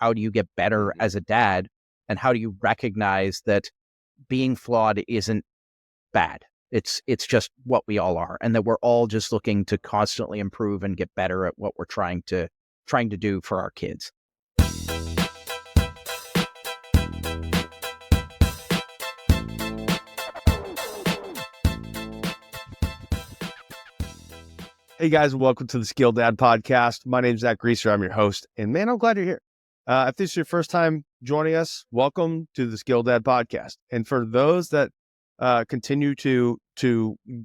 how do you get better as a dad, and how do you recognize that being flawed isn't bad. It's just what we all are, and that we're all just looking to constantly improve and get better at what we're trying to do for our kids. Hey guys, welcome to the Skilled Dad podcast. My name's Zach Reeser. I'm your host, and man, I'm glad you're here. If this is your first time joining us, welcome to the Skilled Dad podcast. And for those that continue to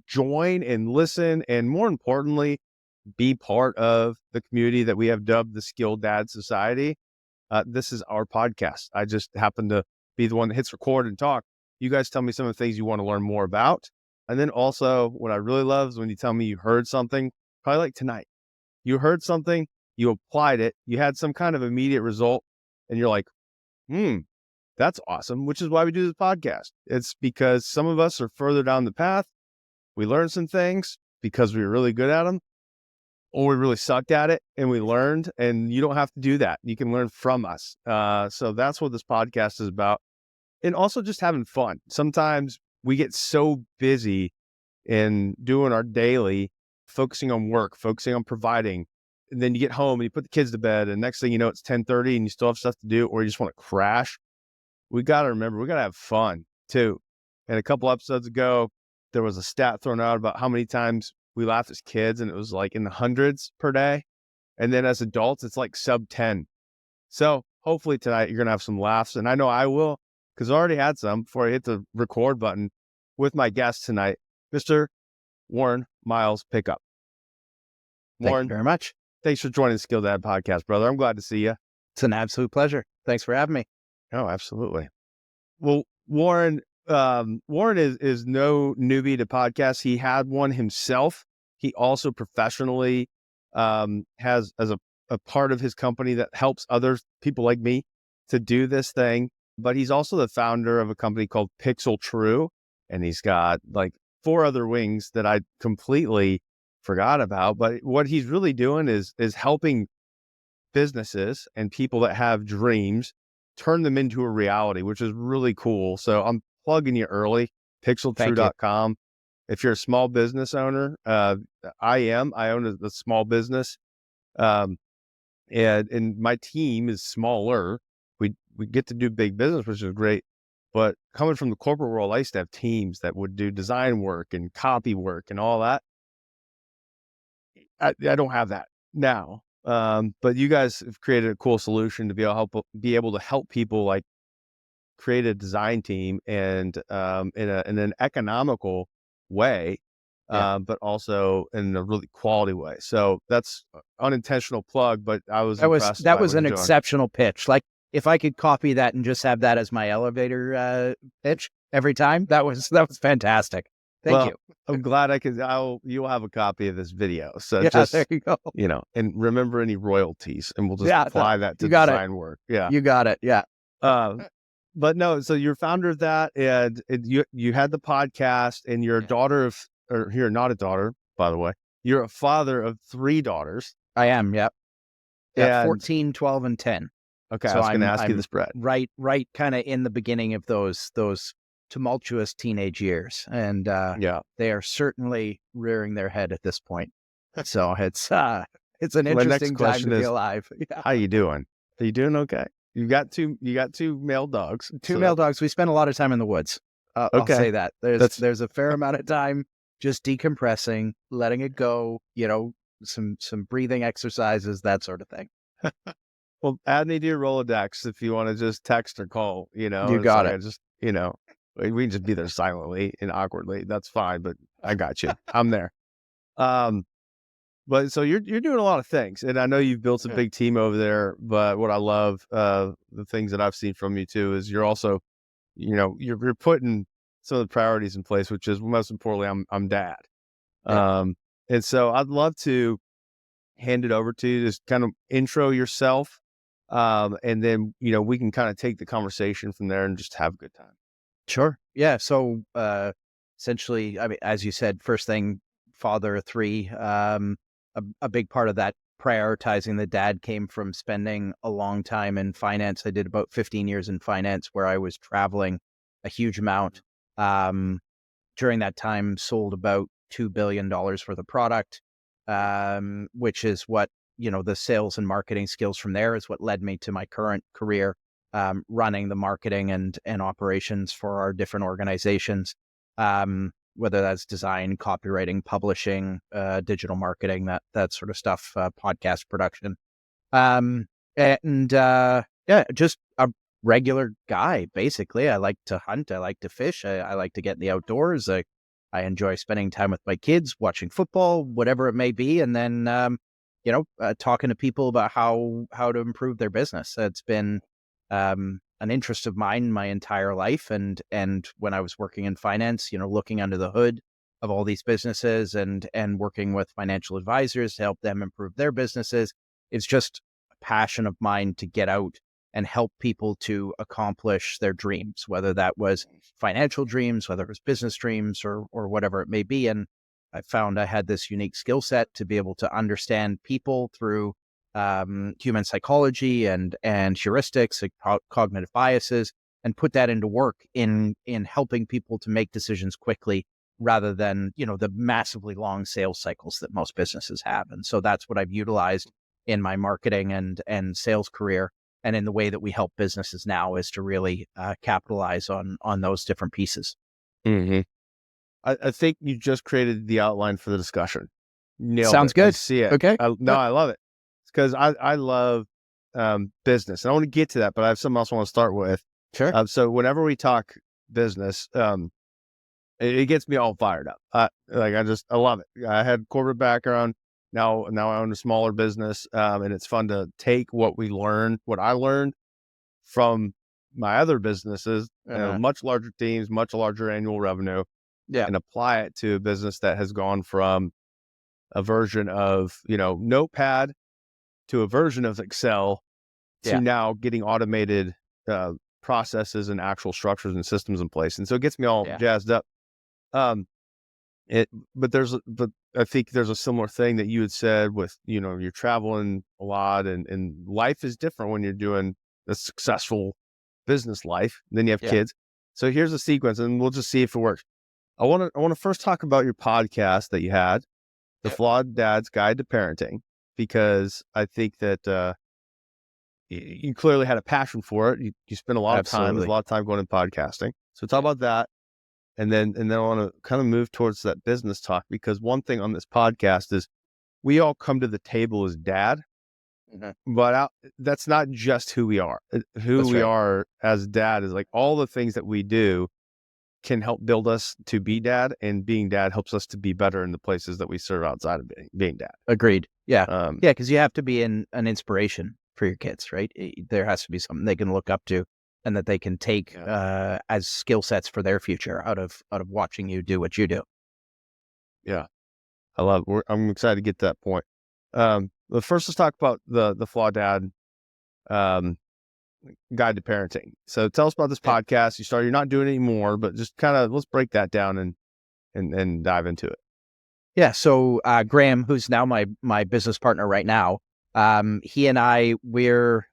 join and listen, and more importantly, be part of the community that we have dubbed the Skilled Dad Society, this is our podcast. I just happen to be the one that hits record and talk. You guys tell me some of the things you want to learn more about. And then also, what I really love is when you tell me you heard something, probably like tonight. You heard something, you applied it, you had some kind of immediate result, and you're like, that's awesome, which is why we do this podcast. It's because some of us are further down the path. We learned some things because we were really good at them, or we really sucked at it and we learned, and you don't have to do that. You can learn from us. So that's what this podcast is about. And also just having fun. Sometimes we get so busy in doing our daily, focusing on work, focusing on providing. And then you get home and you put the kids to bed, and next thing you know, it's 10:30 and you still have stuff to do, or you just want to crash. We got to remember, we got to have fun too. And a couple episodes ago, there was a stat thrown out about how many times we laughed as kids, and it was like in the hundreds per day. And then as adults, it's like sub 10. So hopefully tonight you're going to have some laughs. And I know I will, because I already had some before I hit the record button with my guest tonight, Mr. Warren Miles Pickup. Warren, thank you very much. Thanks for joining the Skilled Dad podcast, brother. I'm glad to see you. It's an absolute pleasure. Thanks for having me. Oh, absolutely. Well, Warren is no newbie to podcasts. He had one himself. He also professionally has as a part of his company that helps other people like me to do this thing. But he's also the founder of a company called Pixel True, and he's got like 4 other wings that I completely forgot about. But what he's really doing is helping businesses and people that have dreams turn them into a reality, which is really cool. So I'm plugging you early, pixeltrue.com. If you're a small business owner, I own a small business. And my team is smaller. We get to do big business, which is great. But coming from the corporate world, I used to have teams that would do design work and copy work and all that. I don't have that now. But you guys have created a cool solution to be able to help people like create a design team and in an economical way, but also in a really quality way. So that's unintentional plug, but I was impressed. That was an exceptional pitch. Like if I could copy that and just have that as my elevator pitch every time, that was fantastic. Thank you. I'm glad you'll have a copy of this video. So there you go. And remember any royalties, and we'll just apply that to design work. Yeah. You got it. Yeah. But no, so you're founder of that, and you had the podcast, and you're a daughter of, or you're not a daughter, by the way. You're a father of 3 daughters. I am. Yep. Yeah. 14, 12, and 10. Okay. So I was going to ask you the spread. Right. Kind of in the beginning of those tumultuous teenage years. And they are certainly rearing their head at this point. So it's an interesting time to be alive. Yeah. How you doing? Are you doing okay? You got two male dogs. Male dogs. We spend a lot of time in the woods. I'll say that. There's a fair amount of time just decompressing, letting it go, some breathing exercises, that sort of thing. Well, add me to your Rolodex if you want to just text or call, You got it. We can just be there silently and awkwardly. That's fine, but I got you. I'm there. But so you're doing a lot of things, and I know you've built a big team over there. But what I love, the things that I've seen from you too, is you're also, you're putting some of the priorities in place, which is most importantly, I'm dad. Yeah. And so I'd love to hand it over to you, just kind of intro yourself, and then we can kind of take the conversation from there and just have a good time. Sure. Yeah. So essentially, I mean, as you said, first thing, father of 3. A big part of that prioritizing the dad came from spending a long time in finance. I did about 15 years in finance where I was traveling a huge amount. During that time, sold about $2 billion worth of product, which is what, the sales and marketing skills from there is what led me to my current career, running the marketing and operations for our different organizations, whether that's design, copywriting, publishing, digital marketing, that sort of stuff, podcast production. Um, yeah, just a regular guy, basically. I like to hunt. I like to fish. I like to get in the outdoors. I enjoy spending time with my kids, watching football, whatever it may be. And then, talking to people about how to improve their business. It's been, an interest of mine my entire life. And when I was working in finance, looking under the hood of all these businesses and working with financial advisors to help them improve their businesses, it's just a passion of mine to get out and help people to accomplish their dreams, whether that was financial dreams, whether it was business dreams or whatever it may be. And I found I had this unique skill set to be able to understand people through human psychology and heuristics, like cognitive biases, and put that into work in helping people to make decisions quickly rather than, the massively long sales cycles that most businesses have. And so that's what I've utilized in my marketing and sales career. And in the way that we help businesses now is to really capitalize on those different pieces. Mm-hmm. I think you just created the outline for the discussion. Nailed Sounds it. good. I see it. Okay. I love it. It's because I love business. And I want to get to that, but I have something else I want to start with. Sure. So whenever we talk business, it gets me all fired up. I love it. I had corporate background. Now I own a smaller business, and it's fun to take what I learned from my other businesses, much larger teams, much larger annual revenue, and apply it to a business that has gone from a version of, Notepad to a version of Excel to now getting automated processes and actual structures and systems in place. And so it gets me all jazzed up. But I think there's a similar thing that you had said with, you're traveling a lot and life is different when you're doing a successful business life. Then you have kids. So here's a sequence and we'll just see if it works. I want to first talk about your podcast that you had, the Flawed Dad's Guide to Parenting, because I think that you clearly had a passion for it. You spent a lot of time going in podcasting. So talk about that. And then I want to kind of move towards that business talk, because one thing on this podcast is we all come to the table as dad, but that's not just who we are. Who we are as dad is like all the things that we do can help build us to be dad, and being dad helps us to be better in the places that we serve outside of being dad. Agreed. Yeah. Because you have to be an inspiration for your kids, right? There has to be something they can look up to and that they can take as skill sets for their future out of watching you do what you do. Yeah. I love it. I'm excited to get to that point. But first, let's talk about the Flawed Dad Guide to Parenting. So tell us about this podcast. You're not doing it anymore, but just kind of let's break that down and dive into it. Yeah. So Graham, who's now my business partner right now, he and we're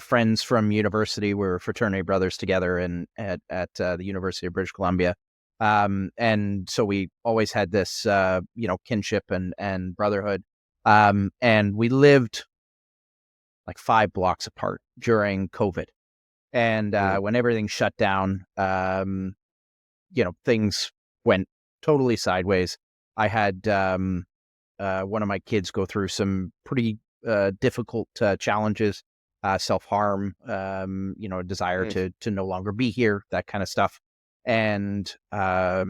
friends from university. We're fraternity brothers together at the University of British Columbia. And so we always had this, kinship and brotherhood. And we lived like 5 blocks apart during COVID. And when everything shut down, things went totally sideways. I had one of my kids go through some pretty difficult challenges, self-harm, a desire to no longer be here, that kind of stuff. And I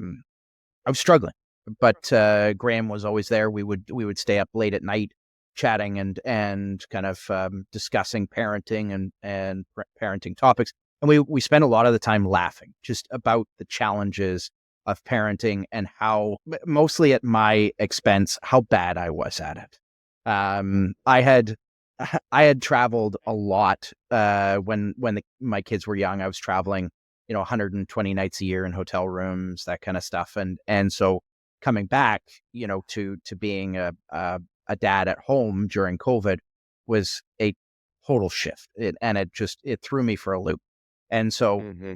was struggling, but Graham was always there. We would stay up late at night chatting and kind of discussing parenting and parenting topics. And we spent a lot of the time laughing just about the challenges of parenting and how, mostly at my expense, how bad I was at it. I had traveled a lot when my kids were young. I was traveling, 120 nights a year in hotel rooms, that kind of stuff. And so coming back, to being a a dad at home during COVID was a total shift. It threw me for a loop. And so Mm-hmm.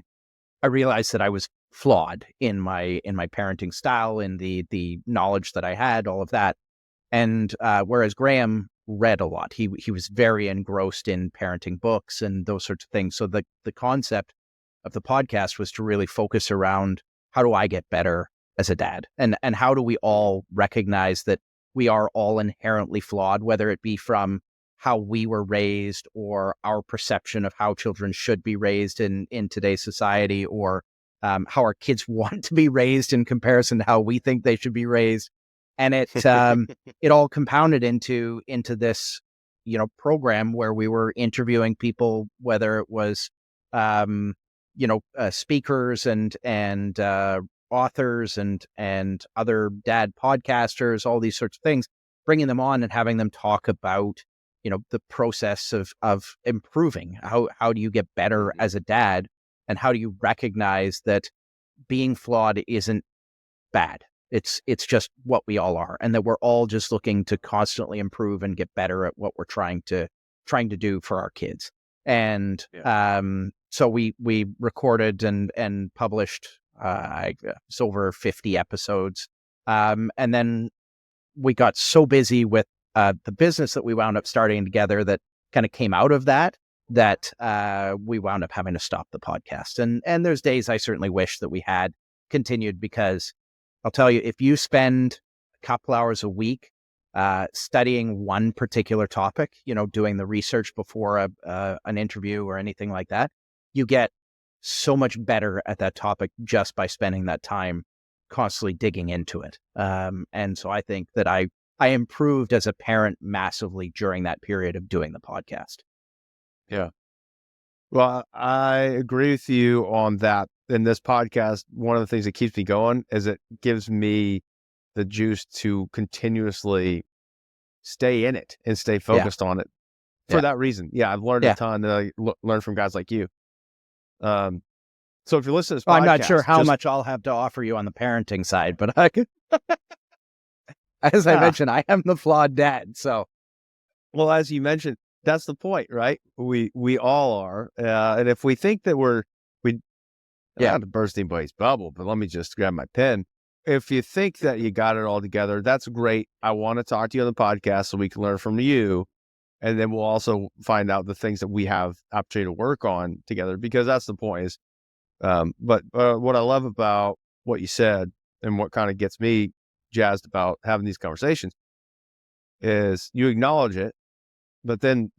I realized that I was flawed in my parenting style, in the knowledge that I had, all of that. And whereas Graham read a lot, he was very engrossed in parenting books and those sorts of things. So the concept of the podcast was to really focus around, how do I get better as a dad, and how do we all recognize that we are all inherently flawed, whether it be from how we were raised or our perception of how children should be raised in today's society, or how our kids want to be raised in comparison to how we think they should be raised. And it all compounded into this, program where we were interviewing people, whether it was, speakers and authors and other dad podcasters, all these sorts of things, bringing them on and having them talk about, the process of improving. How do you get better Mm-hmm. as a dad, and how do you recognize that being flawed isn't bad? It's just what we all are, and that we're all just looking to constantly improve and get better at what we're trying to do for our kids. And Yeah. so we recorded and published it's over 50 episodes. And then we got so busy with the business that we wound up starting together, that kind of came out of that we wound up having to stop the podcast. And there's days I certainly wish that we had continued, because I'll tell you, if you spend a couple hours a week studying one particular topic, doing the research before an interview or anything like that, you get so much better at that topic just by spending that time constantly digging into it. And so I think that I improved as a parent massively during that period of doing the podcast. Yeah. Well, I agree with you on that. In this podcast, one of the things that keeps me going is it gives me the juice to continuously stay in it and stay Yeah. focused on it for Yeah. that reason. Yeah, I've learned a Yeah. ton that I learned from guys like you. Um, so if you listen to this Well, I'm not sure podcast, how just much I'll have to offer you on the parenting side, but as I ah, mentioned, I am the flawed dad. So well, as you mentioned, that's the point, right? We all are, and if we think that we yeah, not to burst anybody's bubble, but let me just grab my pen. If you think that you got it all together, that's great. I want to talk to you on the podcast so we can learn from you. And then we'll also find out the things that we have opportunity to work on together, because that's the point is, but what I love about what you said and what kind of gets me jazzed about having these conversations is you acknowledge it, but then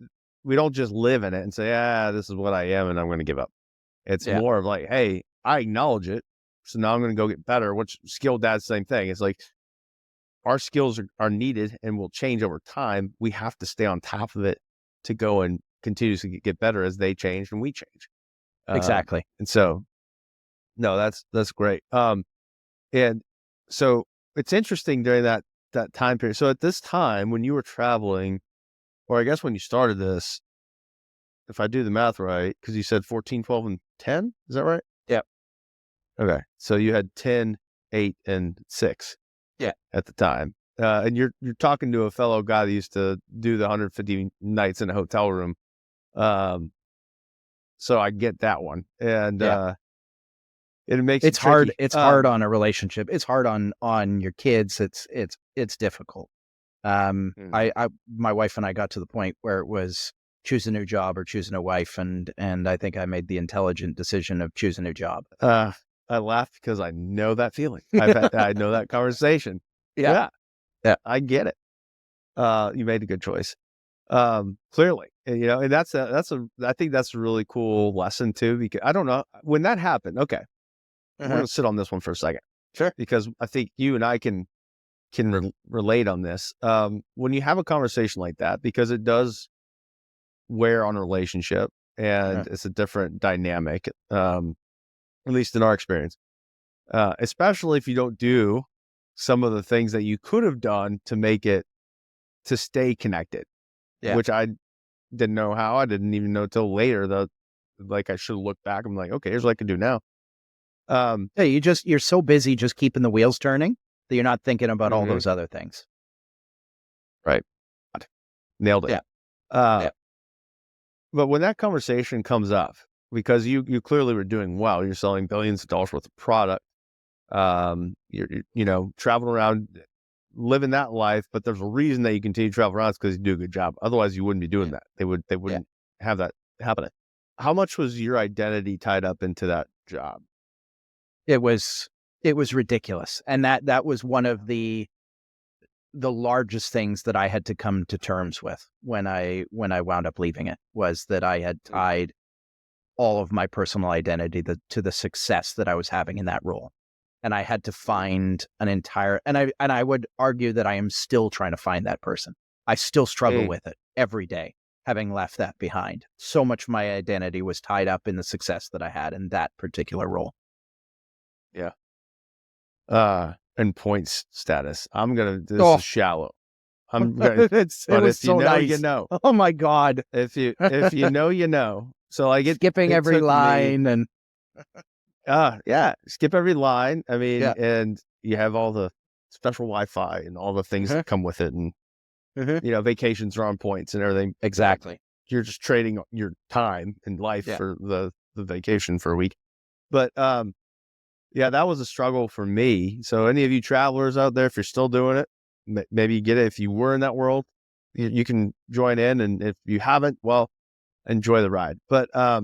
we don't just live in it and say, this is what I am and I'm going to give up. It's yeah, more of like, hey, I acknowledge it. So now I'm going to go get better, which skilled dad's same thing. It's like our skills are needed and will change over time. We have to stay on top of it to go and continuously get better as they change and we change. exactly. And so, no, that's great. And so it's interesting during that time period. So at this time when you were traveling, or I guess when you started this, if I do the math right, because you said 14, 12, and 10, is that right? Yeah. Okay. So you had 10, 8, and 6 Yeah. at the time. And you're talking to a fellow guy that used to do the 150 nights in a hotel room. Um, so I get that one. And Yeah. it makes it It's hard. tricky. It's hard on a relationship. It's hard on your kids. It's difficult. Mhm. My wife and I got to the point where it was choose a new job or choose a new wife, and I think I made the intelligent decision of choose a new job. I laugh because I know that feeling. I know that conversation. Yeah. Yeah, Yeah. I get it. You made a good choice. Clearly, and, and I think that's a really cool lesson too, because I don't know when that happened. Okay. We're Uh-huh. going to sit on this one for a second Sure. because I think you and I can relate on this. When you have a conversation like that, because it does wear on a relationship Uh-huh. and it's a different dynamic, at least in our experience, especially if you don't do some of the things that you could have done to make it to stay connected, Yeah. which I didn't know how. I didn't even know till later that like I should have looked back. I'm like, okay, here's what I can do now. Yeah. You're so busy just keeping the wheels turning that you're not thinking about all Mhm. those other things. Right. Nailed it. Yeah. Uh, Yeah. but when that conversation comes up, because you clearly were doing well, you're selling billions of dollars worth of product. You're traveling around, living that life, but there's a reason that you continue to travel around. It's because you do a good job. Otherwise, you wouldn't be doing Yeah. that. They Yeah. wouldn't have that happening. How much was your identity tied up into that job? It was ridiculous. And that was one of the largest things that I had to come to terms with when I wound up leaving it, was that I had Mm. tied all of my personal identity to the success that I was having in that role. And I had to find an entire, and I would argue that I am still trying to find that person. I still struggle Mm. with it every day, having left that behind. So much of my identity was tied up in the success that I had in that particular role. Yeah. And points status. This is Oh, shallow. it But was if you so know, you nice. know. Oh my God. If you know, you know. So like Skipping it every took me, line and yeah, skip every line. I mean, yeah. and you have all the special Wi-Fi and all the things Mhm, that come with it, and mhm. vacations are on points and everything. Exactly. You're just trading your time and life Yeah. for the vacation for a week. But yeah, that was a struggle for me. So any of you travelers out there, if you're still doing it, maybe you get it. If you were in that world, you can join in, and if you haven't, well, enjoy the ride. But how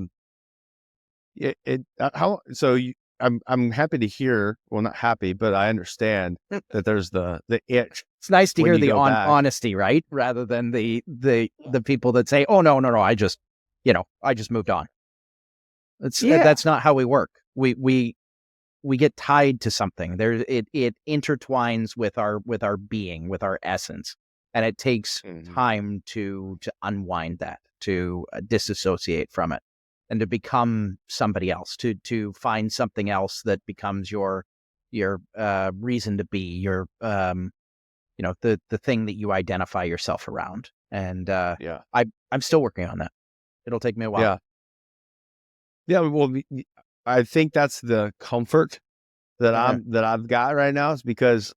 so you I'm happy to hear, well, not happy, but I understand that there's the itch It's nice to when hear you the go back. honesty, right? Rather than the people that say, "Oh, no, no, no, I just moved on." Yeah. That's not how we work. We get tied to something. It intertwines with our being, with our essence, and it takes Mhm. time to unwind that, to disassociate from it, and to become somebody else, to find something else that becomes your reason to be, your the thing that you identify yourself around. And Yeah. I'm still working on that. It'll take me a while. Yeah. Yeah, well, I think that's the comfort that Uh-huh. I've got right now, is because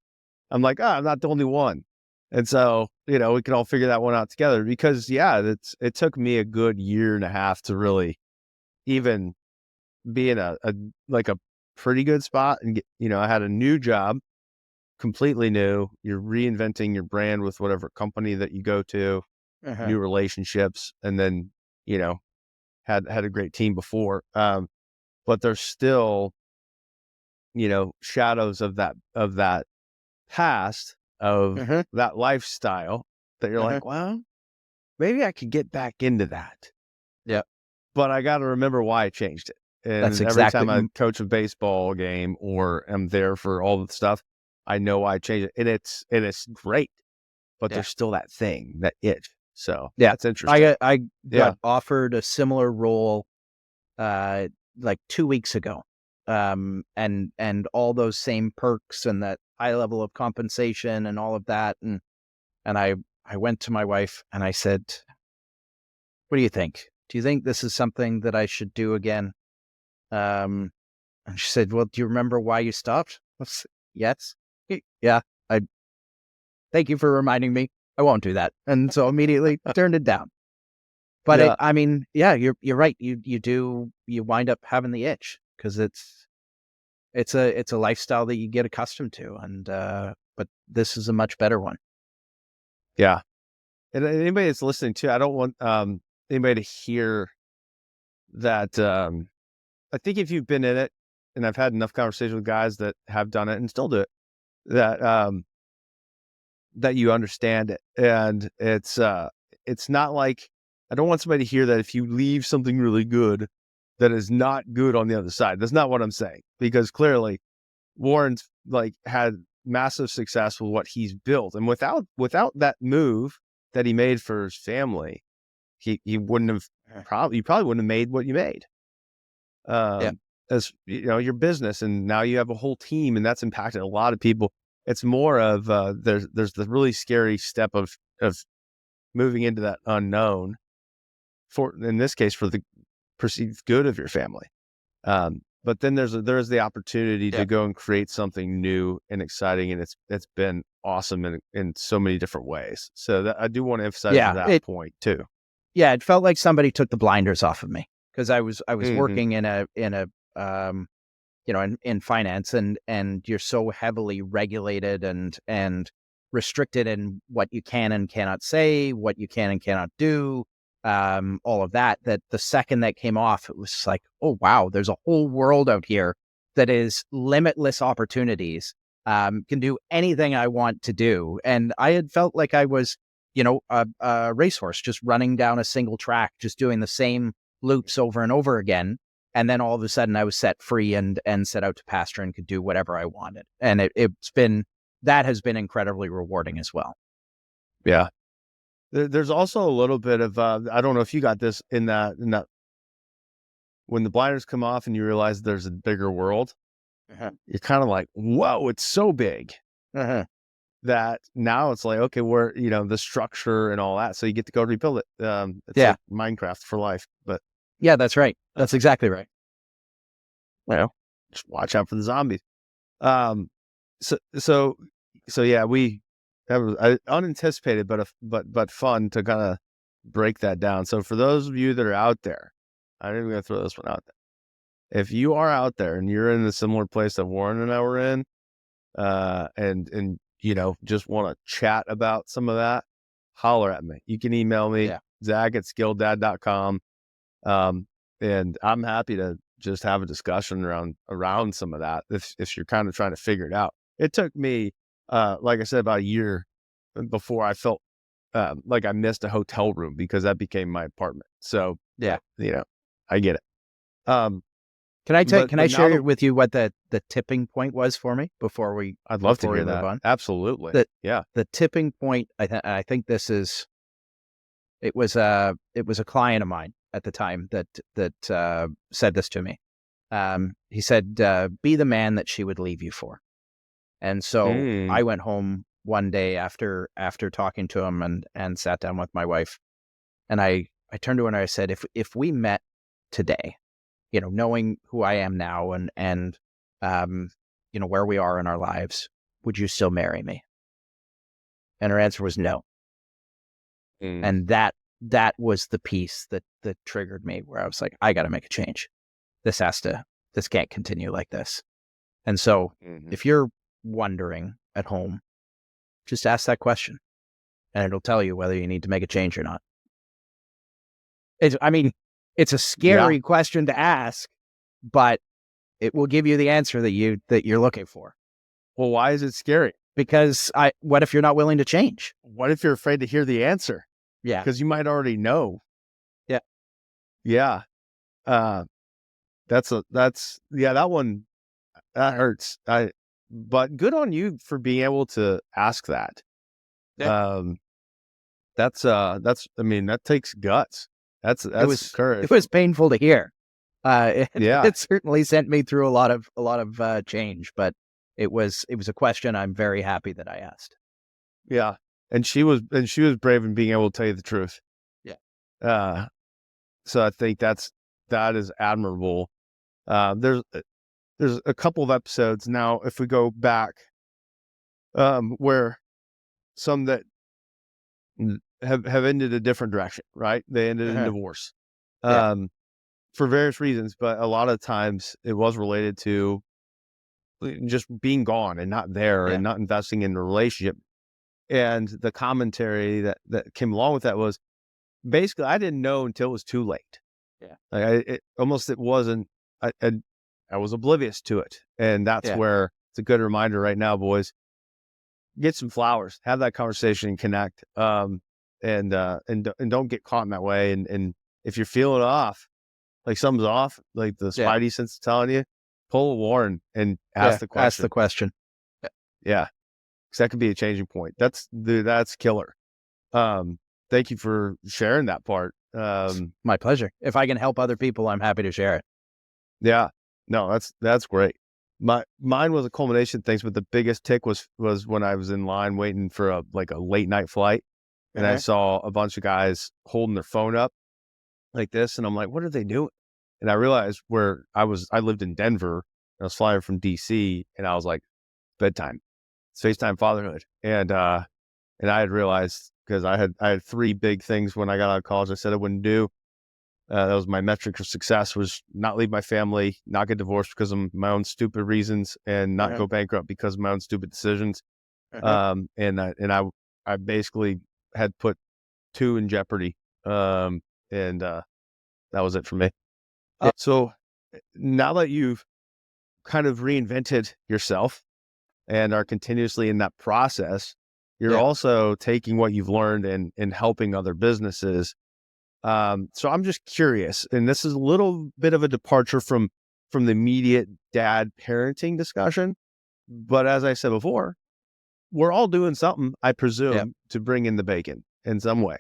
I'm like, I'm not the only one. And so, we can all figure that one out together, because yeah, it took me a good year and a half to really even be in a like a pretty good spot, and get, I had a new job, completely new. You're reinventing your brand with whatever company that you go to, Uh-huh. new relationships, and then, you know, had a great team before. But there's still, shadows of that past, of Uh-huh. that lifestyle, that you're Uh-huh. like, well, maybe I could get back into that. Yeah. But I got to remember why I changed it. That's And every exactly. time I coach a baseball game or am there for all the stuff, I know why I changed it. And it's great, but Yeah. there's still that thing, that itch. So Yeah. that's interesting. I Yeah. got offered a similar role uh like 2 weeks ago. And all those same perks and that high level of compensation and all of that. And I went to my wife and I said, "What do you think? Do you think this is something that I should do again?" Um and she said, "Well, do you remember why you stopped?" Yes. Yeah. I Thank you for reminding me. I won't do that. And so immediately turned it down. But Yeah. I mean, yeah, you're right. You wind up having the itch because it's a lifestyle that you get accustomed to, and but this is a much better one. Yeah. And anybody that's listening too, I don't want anybody to hear that. I think if you've been in it, and I've had enough conversations with guys that have done it and still do it, that that you understand it. And it's not like, I don't want somebody to hear that if you leave something really good, that is not good on the other side. That's not what I'm saying, because clearly Warren's like had massive success with what he's built, and without that move that he made for his family, he wouldn't have, Yeah. you probably wouldn't have made what you made. Yeah. As your business, and now you have a whole team, and that's impacted a lot of people. It's more of there's the really scary step of moving into that unknown, for, in this case, for the perceived good of your family. but then there's the opportunity Yeah. to go and create something new and exciting, and it's been awesome in so many different ways. So that I do want to emphasize Yeah. that point too. Yeah, it felt like somebody took the blinders off of me because I was Hmm. working in a in finance, and you're so heavily regulated and restricted in what you can and cannot say, what you can and cannot do, all of that. That the second that came off, it was like, oh wow, there's a whole world out here that is limitless opportunities. Can do anything I want to do, and I had felt like I was, a racehorse just running down a single track, just doing the same loops over and over again. And then all of a sudden I was set free and set out to pasture and could do whatever I wanted. And that has been incredibly rewarding as well. Yeah. There's also a little bit of I don't know if you got this in that when the blinders come off and you realize there's a bigger world, Uh-huh. you're kind of like, whoa, it's so big Uh-huh. that now it's like, okay, we're, the structure and all that. So you get to go rebuild it. It's Yeah. like Minecraft for life, but Yeah, that's right. uh, That's exactly right. well, just watch out for the zombies. Um, so, so, so yeah, that was unanticipated, but fun to kind of break that down. So for those of you that are out there, I'm even going to throw this one out there. If you are out there and you're in a similar place that Warren and I were in, and just want to chat about some of that, holler at me. You can email me, Yeah. Zach@skilledad.com. And I'm happy to just have a discussion around some of that if you're kind of trying to figure it out. It took me, like I said, about a year before I felt like I missed a hotel room because that became my apartment. So, Yeah. I get it. Um, Can I but now share with you what the tipping point was for me I'd love to before we hear move that. on? Absolutely. The Yeah. the tipping point, I think it was a client of mine at the time that said this to me. He said, be the man that she would leave you for. And so Mm, I went home one day after talking to him and sat down with my wife, and I turned to her and I said, if we met today, knowing who I am now and where we are in our lives, would you still marry me? And her answer was no. mm, And that was the piece that triggered me, where I was like, I got to make a change. This can't continue like this. And so mhm. if you're wondering at home, just ask that question and it'll tell you whether you need to make a change or not. I mean, it's a Yeah. scary question to ask, but it will give you the answer that you're looking for. Well, why is it scary? Because what if you're not willing to change? What if you're afraid to hear the answer? Yeah. Because you might already know. Yeah. Yeah. Uh, yeah, that one, that hurts. But good on you for being able to ask that. Yeah. Um, I mean, that takes guts. It That's was it courage. was painful to hear. Yeah. It certainly sent me through a lot of change, but it was a question I'm very happy that I asked. Yeah. And she was brave in being able to tell you the truth. Yeah. Uh, so I think that is admirable. There's a couple of episodes now, if we go back, where some that have ended a different direction, right? They ended in Uh-huh. divorce, Yeah. um, for various reasons, but a lot of times it was related to just being gone and not there Yeah. and not investing in the relationship. And the commentary that came along with that was basically, I didn't know until it was too late. Yeah. Like it wasn't. I was oblivious to it, and that's Yeah. where it's a good reminder right now, boys. Get some flowers, have that conversation, and connect. And don't get caught in that way. And if you're feeling off, like something's off, like the Yeah. spidey sense is telling you, pull a Warren and Yeah. ask the Ask the question. question. Yeah. Yeah, because that could be a changing point. That's killer. Um, Thank you for sharing that part. My pleasure. If I can help other people, I'm happy to share it. Yeah, no, that's great. Mine was a culmination of things, but the biggest tick was when I was in line waiting for a late night flight, and I Uh-huh. saw a bunch of guys holding their phone up like this, and I'm like, what are they doing? And I realized I lived in Denver. I was flying from DC, and I was like, bedtime, it's FaceTime fatherhood. And I had realized, because I had three big things when I got out of college I said I wouldn't do. That was my metric of success, was not leave my family, not get divorced because of my own stupid reasons, and not Uh-huh. go bankrupt because of my own stupid decisions. Uh-huh. I basically had put two in jeopardy. And that was it for me. Yeah. So now that you've kind of reinvented yourself and are continuously in that process, you're Yeah. also taking what you've learned and helping other businesses. So I'm just curious, and this is a little bit of a departure from the immediate dad parenting discussion. But as I said before, we're all doing something, I Yeah. presume, to bring in the bacon in some way.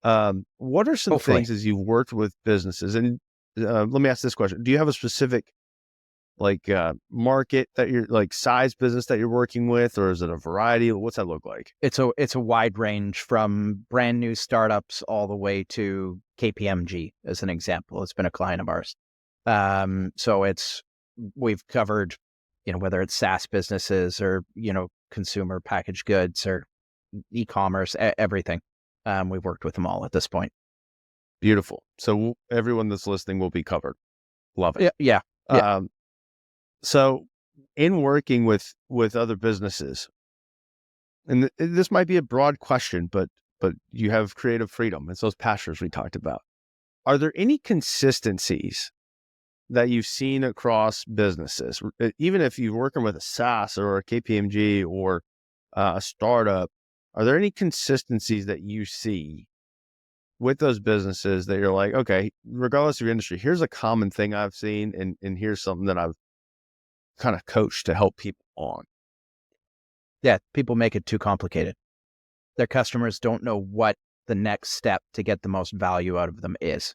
What are some Hopefully. things as you've worked with businesses? And let me ask this question: do you have a specific market that you're like size business that you're working with, or is it a variety? What's that look like? It's a wide range from brand new startups all the way to KPMG, as an example. It's been a client of ours. So we've covered, whether it's SaaS businesses or, consumer packaged goods or e-commerce, everything. We've worked with them all at this point. Beautiful. So everyone that's listening will be covered. Love it. Yeah. Yeah. Yeah. Um, so in working with other businesses, and this might be a broad question, but you have creative freedom. It's those pastures we talked about. Are there any consistencies that you've seen across businesses, even if you're working with a SaaS or a KPMG or a startup? Are there any consistencies that you see with those businesses that you're like, okay, regardless of your industry, here's a common thing I've seen, and here's something that I've kind of coached to help people on? Yeah. People make it too complicated. Their customers don't know what the next step to get the most value out of them is.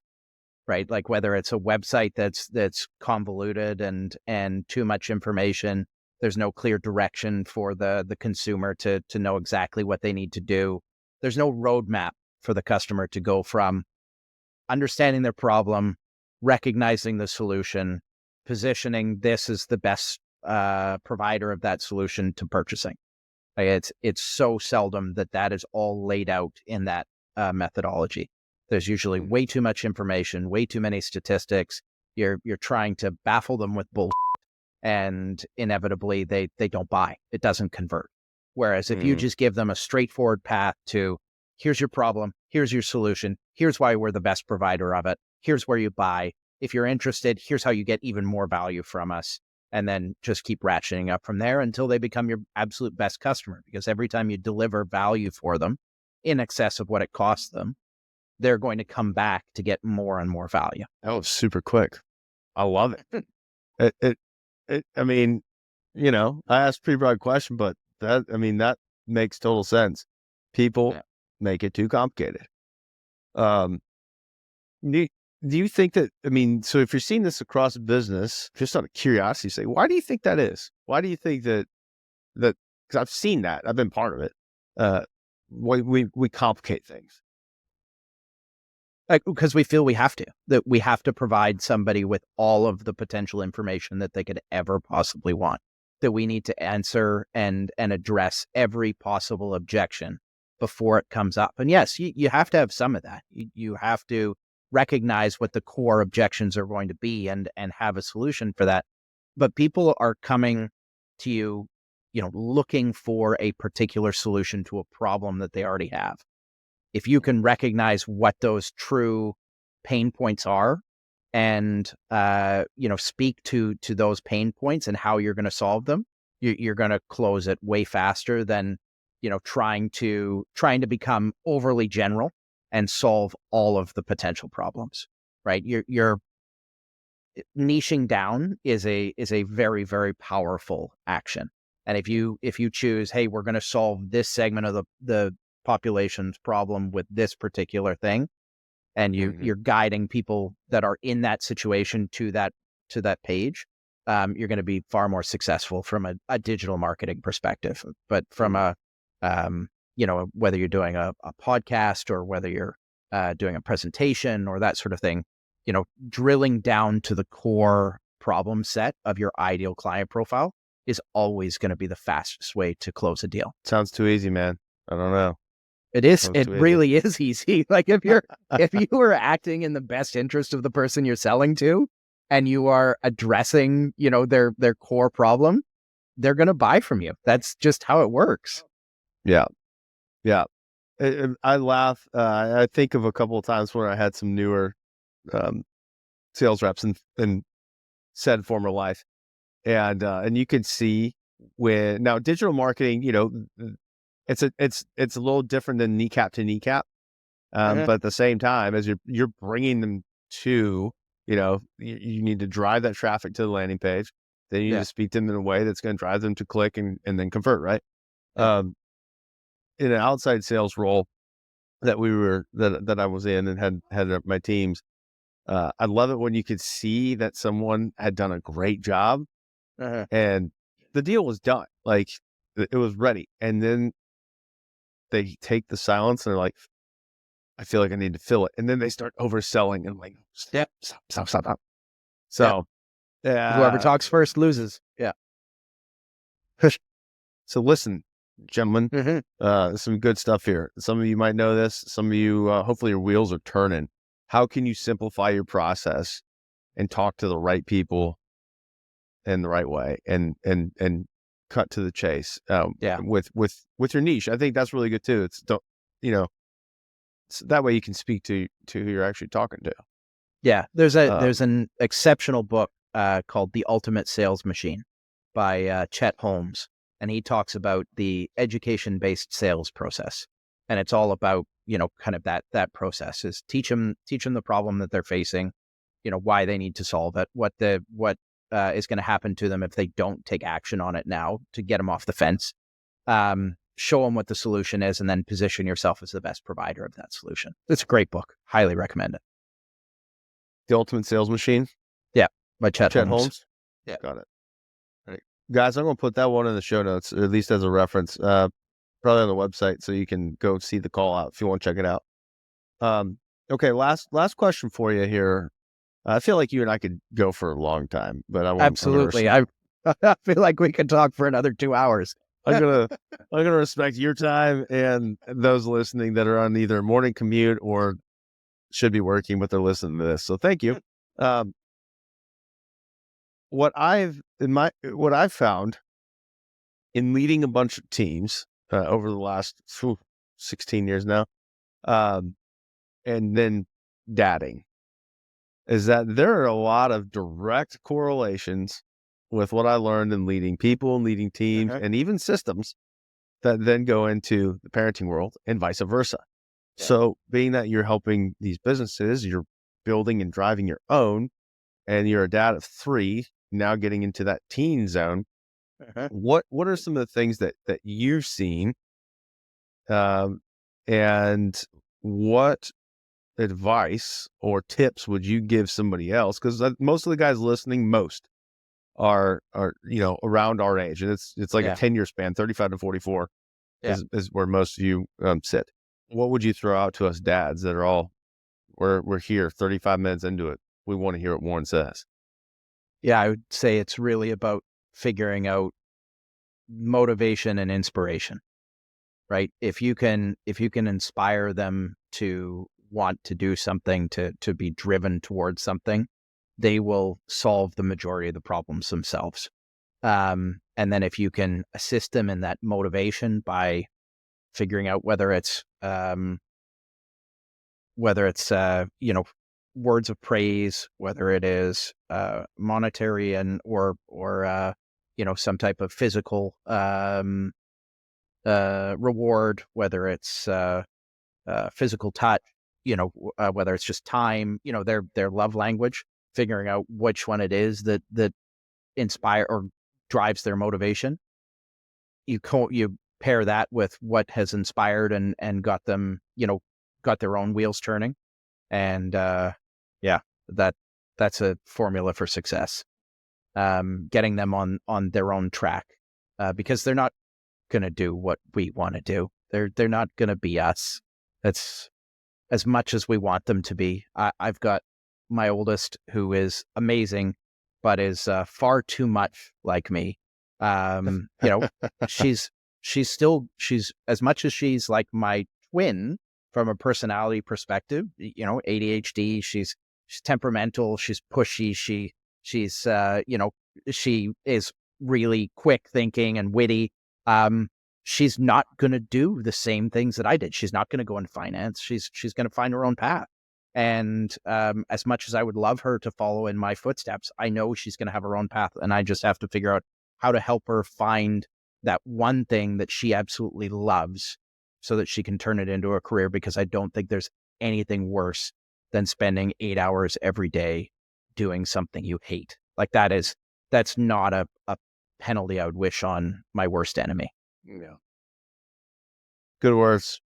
Right? Like whether it's a website that's convoluted and too much information, there's no clear direction for the consumer to know exactly what they need to do. There's no roadmap for the customer to go from understanding their problem, recognizing the solution, positioning this as the best provider of that solution, to purchasing. Like it's so seldom that is all laid out in that methodology. There's usually Mm. way too much information, way too many statistics. You're trying to baffle them with bull, and inevitably they don't buy. It doesn't convert. Whereas if you Mm. just give them a straightforward path to, here's your problem, here's your solution, here's why we're the best provider of it, here's where you buy. If you're interested, here's how you get even more value from us. And then just keep ratcheting up from there until they become your absolute best customer. Because every time you deliver value for them in excess of what it costs them, they're going to come back to get more and more value. That was super quick. I love it. It, it, I mean, I asked a pretty broad question, but that makes total sense. People Yeah. make it too complicated. Um, do, do you think that, so if you're seeing this across business, just out of curiosity, say, why do you think that is? Why do you think that, because I've seen that, I've been part of it. Uh, we complicate things. Like, because we feel that we have to provide somebody with all of the potential information that they could ever possibly want, that we need to answer and address every possible objection before it comes up. And yes, you have to have some of that. You have to recognize what the core objections are going to be and have a solution for that. But people are coming to you, looking for a particular solution to a problem that they already have. If you can recognize what those true pain points are and speak to those pain points and how you're going to solve them, you're going to close it way faster than trying to become overly general and solve all of the potential problems. Right? You're niching down is a very, very powerful action. And if you choose, hey, we're going to solve this segment of the population's problem with this particular thing, and Hmm. you're guiding people that are in that situation to that page, you're going to be far more successful from a digital marketing perspective. But from whether you're doing a podcast or whether you're doing a presentation or that sort of thing, drilling down to the core problem set of your ideal client profile is always going to be the fastest way to close a deal. Sounds too easy, man. I don't know. It really is easy. Like if you are acting in the best interest of the person you're selling to and you are addressing, their core problem, they're going to buy from you. That's just how it works. Yeah. Yeah. I laugh. I think of a couple of times where I had some newer sales reps in said former life. And you can see when now digital marketing, it's a little different than kneecap to kneecap. But at the same time, as you're bringing them to, you need to drive that traffic to the landing page. Then you need to speak to them in a way that's going to drive them to click and then convert, right? Yeah. In an outside sales role that that I was in and had my teams, I love it when you could see that someone had done a great job and the deal was done. Like it was ready. And then they take the silence and they're like, I feel like I need to fill it. And then they start overselling and I'm like, stop. So, Whoever talks first loses. Yeah. So listen, gentlemen, some good stuff here. Some of you might know this. Some of you, hopefully your wheels are turning. How can you simplify your process and talk to the right people in the right way and cut to the chase with your niche? I think that's really good too. So that way you can speak to who you're actually talking to. Yeah, there's an exceptional book called The Ultimate Sales Machine by Chet Holmes, and he talks about the education-based sales process, and it's all about kind of that process is teach them the problem that they're facing, why they need to solve it, what is going to happen to them if they don't take action on it now to get them off the fence. Show them what the solution is, and then position yourself as the best provider of that solution. It's a great book. Highly recommend it. The Ultimate Sales Machine? Yeah, by Chet Holmes. Yeah. Got it. All right. Guys, I'm going to put that one in the show notes, or at least as a reference, probably on the website, so you can go see the call out if you want to check it out. Okay, last question for you here. I feel like you and I could go for a long time, but I want absolutely. I feel like we could talk for another 2 hours. I'm gonna respect your time and those listening that are on either morning commute or should be working, but they're listening to this. So thank you. What I've found in leading a bunch of teams over the last 16 years now, and then dadding, is that there are a lot of direct correlations with what I learned in leading people and leading teams and even systems that then go into the parenting world and vice versa. Yeah. So being that you're helping these businesses, you're building and driving your own, and you're a dad of 3, now getting into that teen zone, what are some of the things that you've seen, and what advice or tips would you give somebody else? Because most of the guys listening, are around our age, and it's like a 10-year span, 35 to 44 is where most of you sit. What would you throw out to us dads that are all we're here 35 minutes into it, we want to hear what Warren says? Yeah, I would say it's really about figuring out motivation and inspiration, right? If you can inspire them to want to do something, to be driven towards something, they will solve the majority of the problems themselves. And then if you can assist them in that motivation by figuring out whether it's words of praise, whether it is monetary and or some type of physical reward, whether it's physical touch, whether it's just time, their love language, figuring out which one it is that inspire or drives their motivation. You pair that with what has inspired and got them, got their own wheels turning. And that's a formula for success. Getting them on their own track, because they're not going to do what we want to do. They're not going to be us. That's as much as we want them to be. I've got my oldest, who is amazing, but is far too much like me. You know, she's she's as much as she's like my twin from a personality perspective. You know, ADHD. She's temperamental. She's pushy. She's you know, she is really quick thinking and witty. She's not going to do the same things that I did. She's not going to go into finance. She's going to find her own path. And as much as I would love her to follow in my footsteps, I know she's going to have her own path, and I just have to figure out how to help her find that one thing that she absolutely loves, so that she can turn it into a career. Because I don't think there's anything worse than spending 8 hours every day doing something you hate. Like that's not a penalty I would wish on my worst enemy. Yeah. Good words.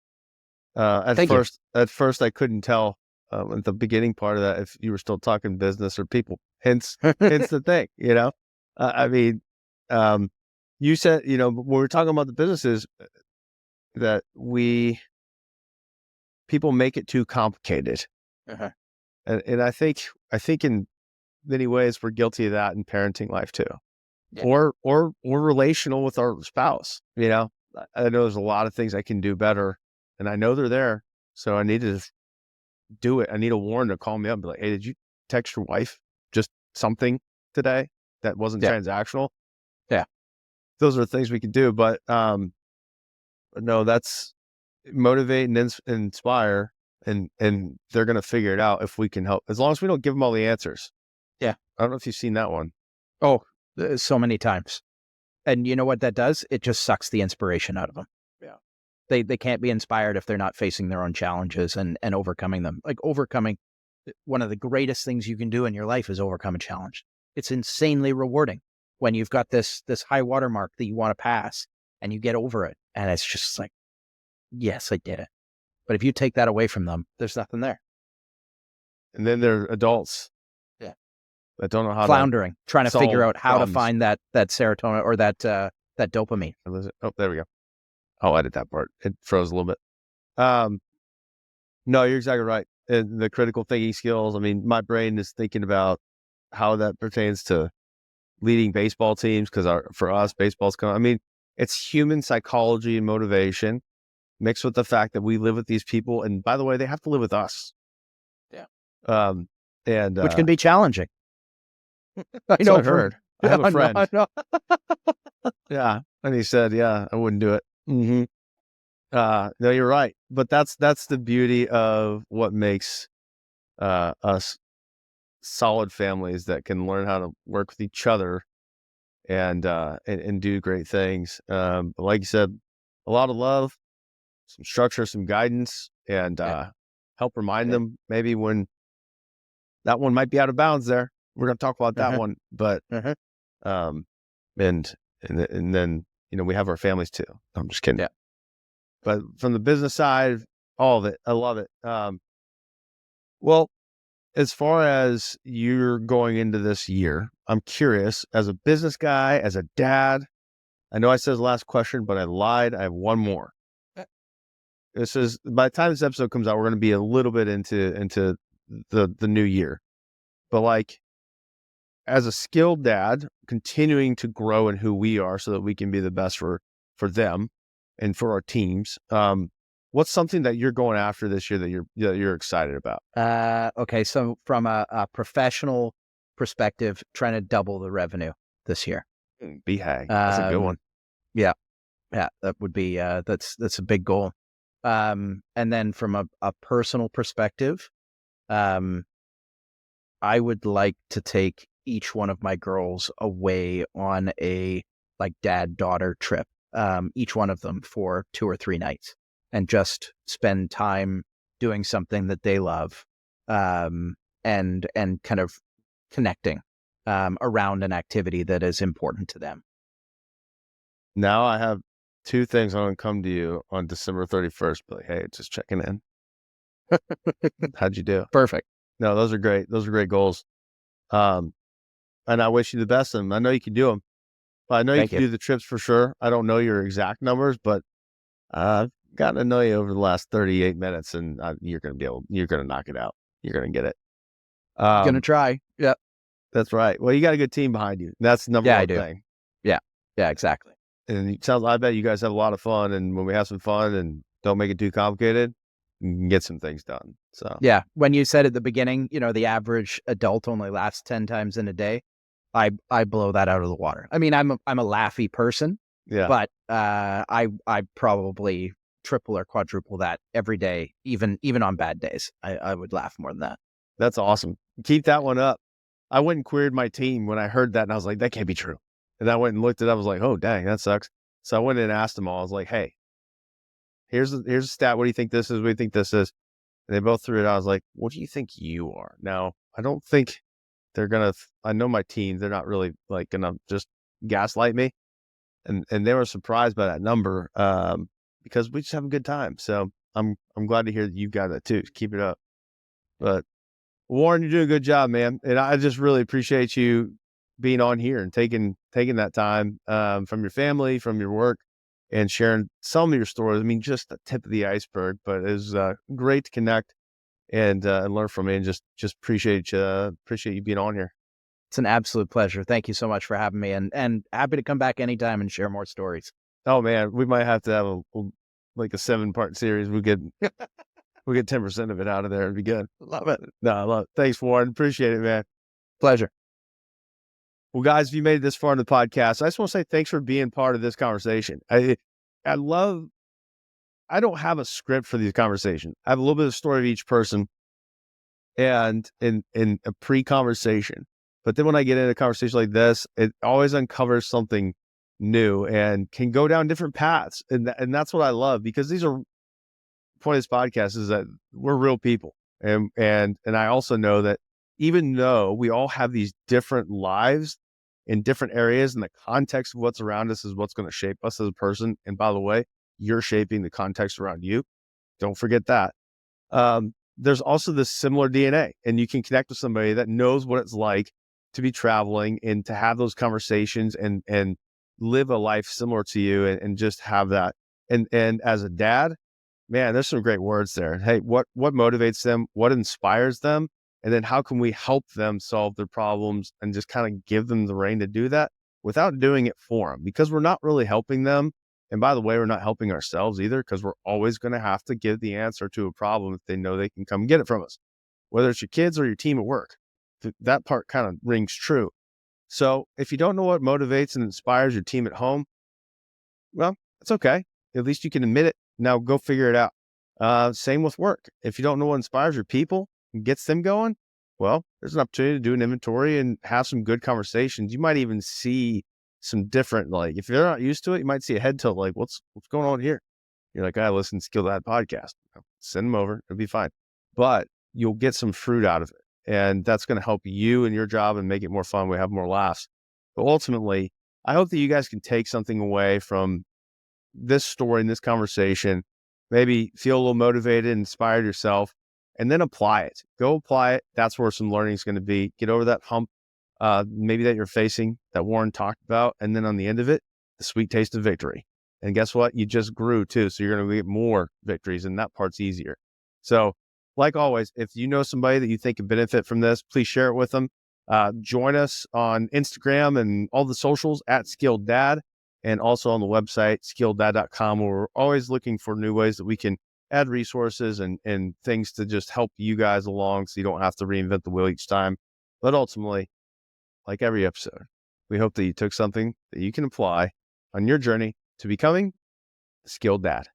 At Thank you. first, I couldn't tell at the beginning part of that if you were still talking business or people. Hence the thing, you know. I mean, you said, you know, when we're talking about the businesses that people make it too complicated, Uh-huh. and I think in many ways we're guilty of that in parenting life too, Yeah. or relational with our spouse. You know, I know there's a lot of things I can do better, and I know they're there, so I need to just do it. I need a warn to call me up and be like, "Hey, did you text your wife just something today that wasn't Yeah. transactional?" Yeah. Those are things we can do, but no, that's motivate and inspire, and they're gonna figure it out if we can help, as long as we don't give them all the answers. Yeah. I don't know if you've seen that one. Oh, so many times. And you know what that does? It just sucks the inspiration out of them. Yeah. They can't be inspired if they're not facing their own challenges and overcoming them. Like overcoming, one of the greatest things you can do in your life is overcome a challenge. It's insanely rewarding when you've got this high watermark that you want to pass and you get over it. And it's just like, yes, I did it. But if you take that away from them, there's nothing there. And then they're adults. Yeah. That don't know how Floundering, trying to figure solve out how to problems. find that serotonin or that dopamine. Oh, there we go. I'll edit that part. It froze a little bit. No, you're exactly right. And the critical thinking skills. I mean, my brain is thinking about how that pertains to leading baseball teams, because for us, baseball's coming. I mean, it's human psychology and motivation mixed with the fact that we live with these people, and by the way, they have to live with us. Yeah. And Which can be challenging. I know. know. I heard. I have a friend. I know. Yeah, and he said, "Yeah, I wouldn't do it." Mm-hmm. No, you're right. But that's the beauty of what makes us solid families that can learn how to work with each other and do great things. But like you said, a lot of love, some structure, some guidance, and help remind them maybe when that one might be out of bounds there. We're going to talk about that one, but and then, you know, we have our families too. I'm just kidding. Yeah. But from the business side, all of it, I love it. Well, as far as you're going into this year, I'm curious, as a business guy, as a dad, I know I said the last question, but I lied. I have one more. This is, by the time this episode comes out, we're going to be a little bit into the new year. But like, as a skilled dad, continuing to grow in who we are so that we can be the best for them and for our teams. What's something that you're going after this year that you're excited about? Okay, so from a professional perspective, trying to double the revenue this year. BHAG, that's a good one. Yeah, that would be that's a big goal. And then from a personal perspective, I would like to take each one of my girls away on a like dad-daughter trip, each one of them for 2 or 3 nights, and just spend time doing something that they love, and kind of connecting around an activity that is important to them. Now I have 2 things. I'm going to come to you on December 31st. Be like, hey, just checking in. How'd you do? Perfect. No, those are great. Those are great goals. And I wish you the best of them. I know you can do them. But I know you Thank can you. do the trips for sure. I don't know your exact numbers, but I've gotten to know you over the last 38 minutes, and you're going to knock it out. You're going to get it. Gonna try. Yeah. That's right. Well, you got a good team behind you. That's the number Yeah, I one do. thing. Yeah. Yeah, exactly. And it sounds, I bet you guys have a lot of fun. And when we have some fun and don't make it too complicated, you can get some things done. So, Yeah. When you said at the beginning, the average adult only laughs 10 times in a day, I blow that out of the water. I mean, I'm a laughy person, yeah, but I probably triple or quadruple that every day, even on bad days. I would laugh more than that. that's awesome. Keep that one up. I went and queried my team when I heard that, and I was like, that can't be true. And I went and looked it up. I was like, oh, dang, that sucks. So I went and asked them all. I was like, hey, here's a stat. What do you think this is? What do you think this is? And they both threw it out. I was like, what do you think you are? Now, I don't think they're going to, I know my team, they're not really like going to just gaslight me. And they were surprised by that number because we just have a good time. So I'm glad to hear that you've got that too. Keep it up. But Warren, you're doing a good job, man. And I just really appreciate you being on here and taking that time from your family, from your work, and sharing some of your stories. I mean, just the tip of the iceberg, but it was great to connect and learn from you. And just appreciate you being on here. It's an absolute pleasure. Thank you so much for having me, and happy to come back anytime and share more stories. Oh man, we might have to have like a 7-part series. We get 10% of it out of there. It'd be good. Love it. No, I love it. Thanks, Warren. Appreciate it, man. Pleasure. Well, guys, if you made it this far in the podcast, I just want to say thanks for being part of this conversation. I don't have a script for these conversations. I have a little bit of story of each person and in a pre-conversation. But then when I get into a conversation like this, it always uncovers something new and can go down different paths. And that's what I love, because these are point of this podcast is that we're real people. And I also know that even though we all have these different lives in different areas, and the context of what's around us is what's going to shape us as a person. And by the way, you're shaping the context around you. Don't forget that. There's also this similar DNA, and you can connect with somebody that knows what it's like to be traveling and to have those conversations and live a life similar to you and just have that. And as a dad, man, there's some great words there. Hey, what motivates them? What inspires them? And then how can we help them solve their problems and just kind of give them the rein to do that without doing it for them? Because we're not really helping them. And by the way, we're not helping ourselves either, because we're always going to have to give the answer to a problem if they know they can come get it from us, whether it's your kids or your team at work. That part kind of rings true. So if you don't know what motivates and inspires your team at home, well, it's okay. At least you can admit it. Now go figure it out. Same with work. If you don't know what inspires your people and gets them going, well, there's an opportunity to do an inventory and have some good conversations. You might even see some different, like, if you're not used to it, you might see a head tilt, like, what's going on here? You're like, I listen to Skill Dad podcast. Send them over. It'll be fine. But you'll get some fruit out of it. And that's going to help you in your job and make it more fun. We have more laughs. But ultimately, I hope that you guys can take something away from this story and this conversation, maybe feel a little motivated, inspired yourself, and then apply it. Go apply it. That's where some learning is going to be. Get over that hump, maybe that you're facing, that Warren talked about. And then on the end of it, the sweet taste of victory. And guess what? You just grew too. So you're going to get more victories, and that part's easier. So like always, if you know somebody that you think could benefit from this, please share it with them. Join us on Instagram and all the socials at Skilled Dad, and also on the website, skilleddad.com, where we're always looking for new ways that we can add resources and things to just help you guys along so you don't have to reinvent the wheel each time. But ultimately, like every episode, we hope that you took something that you can apply on your journey to becoming a skilled dad.